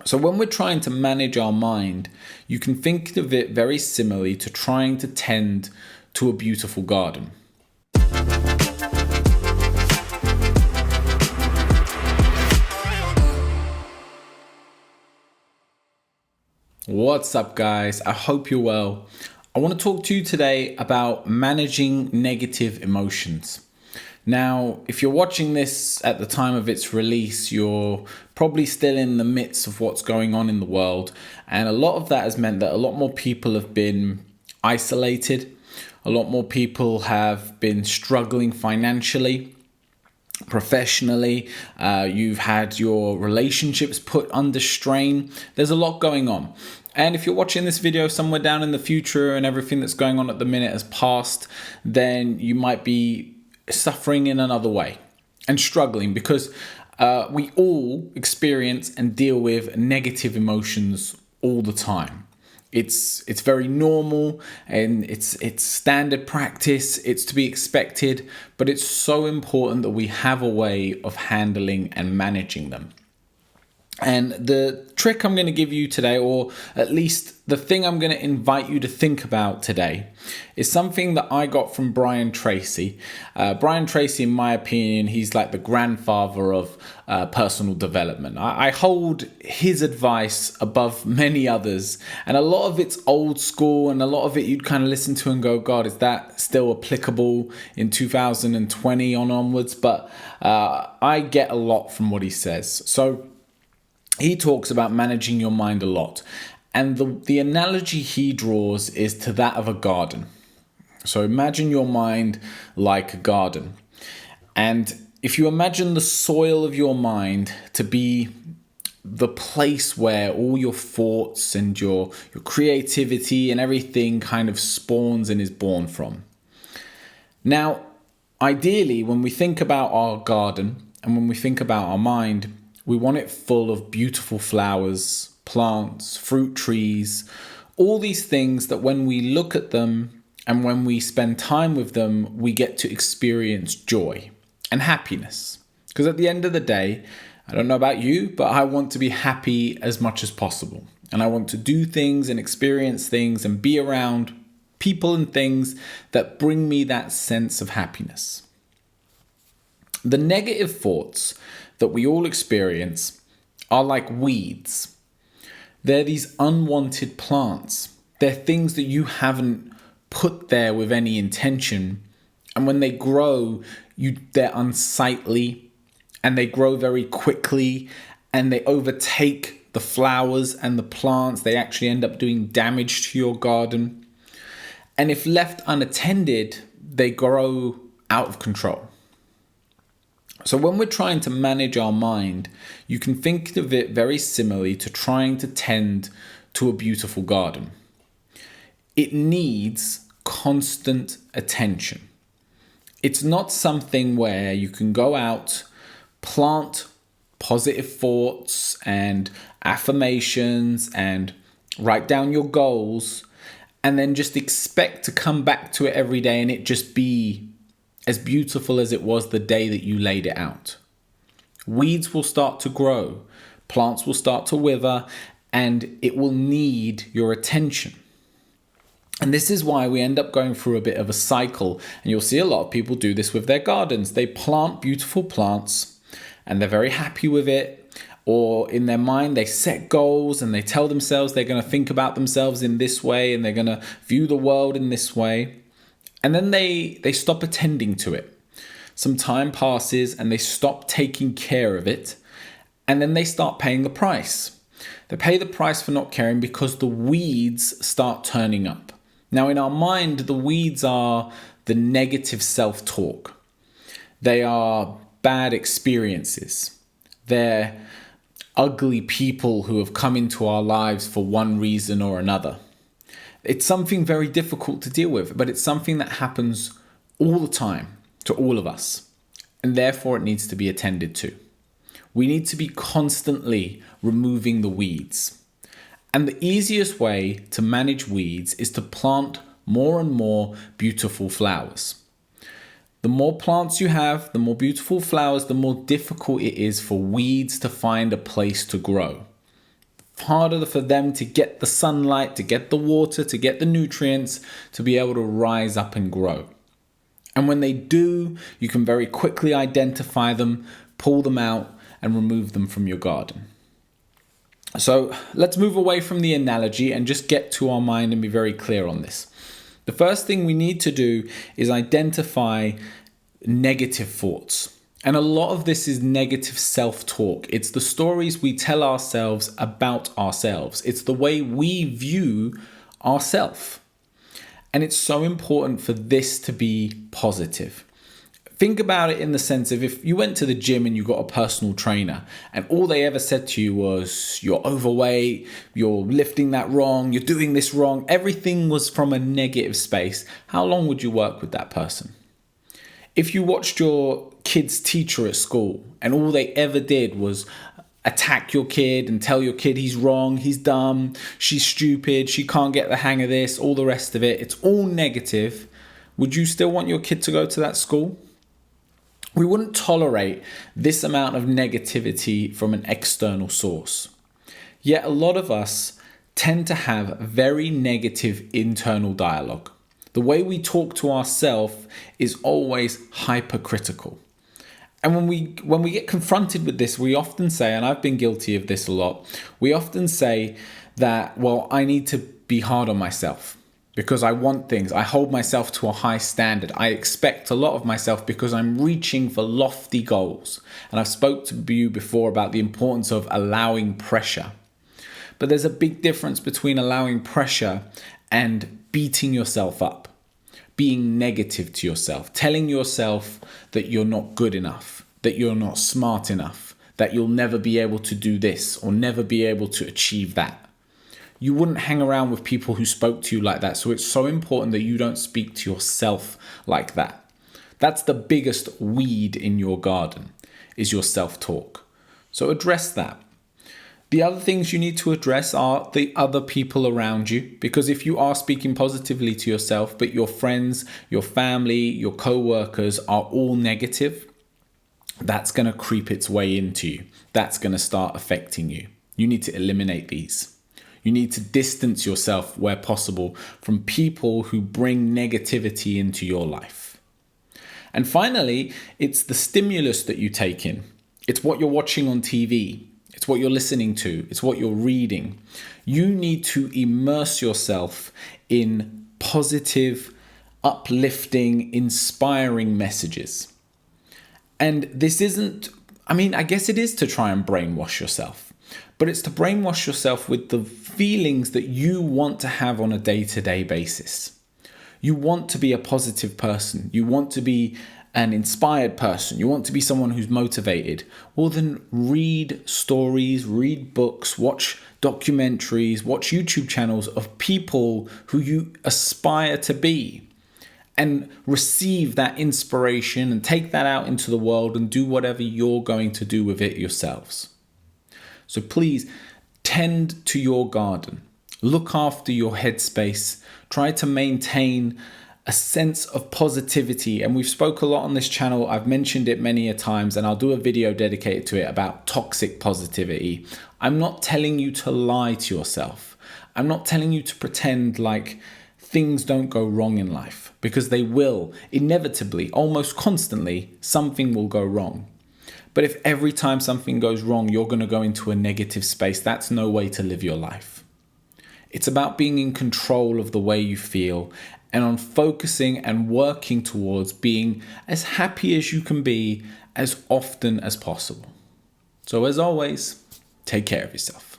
So when we're trying to manage our mind, you can think of it very similarly to trying to tend to a beautiful garden. What's up, guys? I hope you're well. I want to talk to you today about managing negative emotions. Now, if you're watching this at the time of its release, you're probably still in the midst of what's going on in the world. And a lot of that has meant that a lot more people have been isolated. A lot more people have been struggling financially, professionally. You've had your relationships put under strain. There's a lot going on. And if you're watching this video somewhere down in the future and everything that's going on at the minute has passed, then you might be suffering in another way and struggling because we all experience and deal with negative emotions all the time. It's very normal and it's standard practice. It's to be expected, but it's so important that we have a way of handling and managing them. And the trick I'm going to give you today, or at least the thing I'm going to invite you to think about today, is something that I got from Brian Tracy. Brian Tracy, in my opinion, he's like the grandfather of personal development. I hold his advice above many others, and a lot of it's old school, and a lot of it you'd kind of listen to and go, God, is that still applicable in 2020 onwards? But I get a lot from what he says. So he talks about managing your mind a lot. And the analogy he draws is to that of a garden. So imagine your mind like a garden. And if you imagine the soil of your mind to be the place where all your thoughts and your creativity and everything kind of spawns and is born from. Now, ideally, when we think about our garden and when we think about our mind, we want it full of beautiful flowers, plants, fruit trees, all these things that when we look at them and when we spend time with them, we get to experience joy and happiness. Because at the end of the day, I don't know about you, but I want to be happy as much as possible. And I want to do things and experience things and be around people and things that bring me that sense of happiness. The negative thoughts that we all experience are like weeds. They're these unwanted plants. They're things that you haven't put there with any intention. And when they grow, they're unsightly and they grow very quickly and they overtake the flowers and the plants. They actually end up doing damage to your garden. And if left unattended, they grow out of control. So when we're trying to manage our mind, you can think of it very similarly to trying to tend to a beautiful garden. It needs constant attention. It's not something where you can go out, plant positive thoughts and affirmations and write down your goals and then just expect to come back to it every day and it just be as beautiful as it was the day that you laid it out. Weeds will start to grow, plants will start to wither, and it will need your attention. And this is why we end up going through a bit of a cycle. And you'll see a lot of people do this with their gardens. They plant beautiful plants and they're very happy with it. Or in their mind, they set goals and they tell themselves they're going to think about themselves in this way and they're going to view the world in this way. And then they stop attending to it. Some time passes and they stop taking care of it. And then they start paying the price. They pay the price for not caring because the weeds start turning up. Now, in our mind, the weeds are the negative self-talk. They are bad experiences. They're ugly people who have come into our lives for one reason or another. It's something very difficult to deal with, but it's something that happens all the time to all of us, and therefore it needs to be attended to. We need to be constantly removing the weeds. And the easiest way to manage weeds is to plant more and more beautiful flowers. The more plants you have, the more beautiful flowers, the more difficult it is for weeds to find a place to grow. harder for them to get the sunlight, to get the water, to get the nutrients, to be able to rise up and grow. And when they do, you can very quickly identify them, pull them out, and remove them from your garden. So let's move away from the analogy and just get to our mind and be very clear on this. The first thing we need to do is identify negative thoughts. And a lot of this is negative self-talk. It's the stories we tell ourselves about ourselves. It's the way we view ourselves. And it's so important for this to be positive. Think about it in the sense of if you went to the gym and you got a personal trainer and all they ever said to you was, you're overweight, you're lifting that wrong, you're doing this wrong. Everything was from a negative space. How long would you work with that person? If you watched your kid's teacher at school and all they ever did was attack your kid and tell your kid he's wrong, he's dumb, she's stupid, she can't get the hang of this, all the rest of it, it's all negative, would you still want your kid to go to that school? We wouldn't tolerate this amount of negativity from an external source. Yet a lot of us tend to have very negative internal dialogue. The way we talk to ourselves is always hypercritical. And when we get confronted with this, we often say, and I've been guilty of this a lot, we often say that, well, I need to be hard on myself because I want things. I hold myself to a high standard. I expect a lot of myself because I'm reaching for lofty goals. And I've spoke to you before about the importance of allowing pressure. But there's a big difference between allowing pressure and beating yourself up, being negative to yourself, telling yourself that you're not good enough, that you're not smart enough, that you'll never be able to do this or never be able to achieve that. You wouldn't hang around with people who spoke to you like that. So it's so important that you don't speak to yourself like that. That's the biggest weed in your garden, is your self-talk. So address that. The other things you need to address are the other people around you, because if you are speaking positively to yourself, but your friends, your family, your co-workers are all negative, that's going to creep its way into you. That's going to start affecting you. You need to eliminate these. You need to distance yourself where possible from people who bring negativity into your life. And finally, it's the stimulus that you take in. It's what you're watching on TV. It's what you're listening to. It's what you're reading. You need to immerse yourself in positive, uplifting, inspiring messages. And this isn't, I guess it is to try and brainwash yourself, but it's to brainwash yourself with the feelings that you want to have on a day-to-day basis. You want to be a positive person. You want to be an inspired person. You want to be someone who's motivated. Well, then read stories, read books, watch documentaries, watch YouTube channels of people who you aspire to be, and receive that inspiration and take that out into the world and do whatever you're going to do with it yourselves. So please tend to your garden. Look after your headspace. Try to maintain a sense of positivity. And we've spoke a lot on this channel. I've mentioned it many a times, and I'll do a video dedicated to it about toxic positivity. I'm not telling you to lie to yourself. I'm not telling you to pretend like things don't go wrong in life, because they will. Inevitably, almost constantly, something will go wrong. But if every time something goes wrong, you're going to go into a negative space, that's no way to live your life. It's about being in control of the way you feel and on focusing and working towards being as happy as you can be as often as possible. So as always, take care of yourself.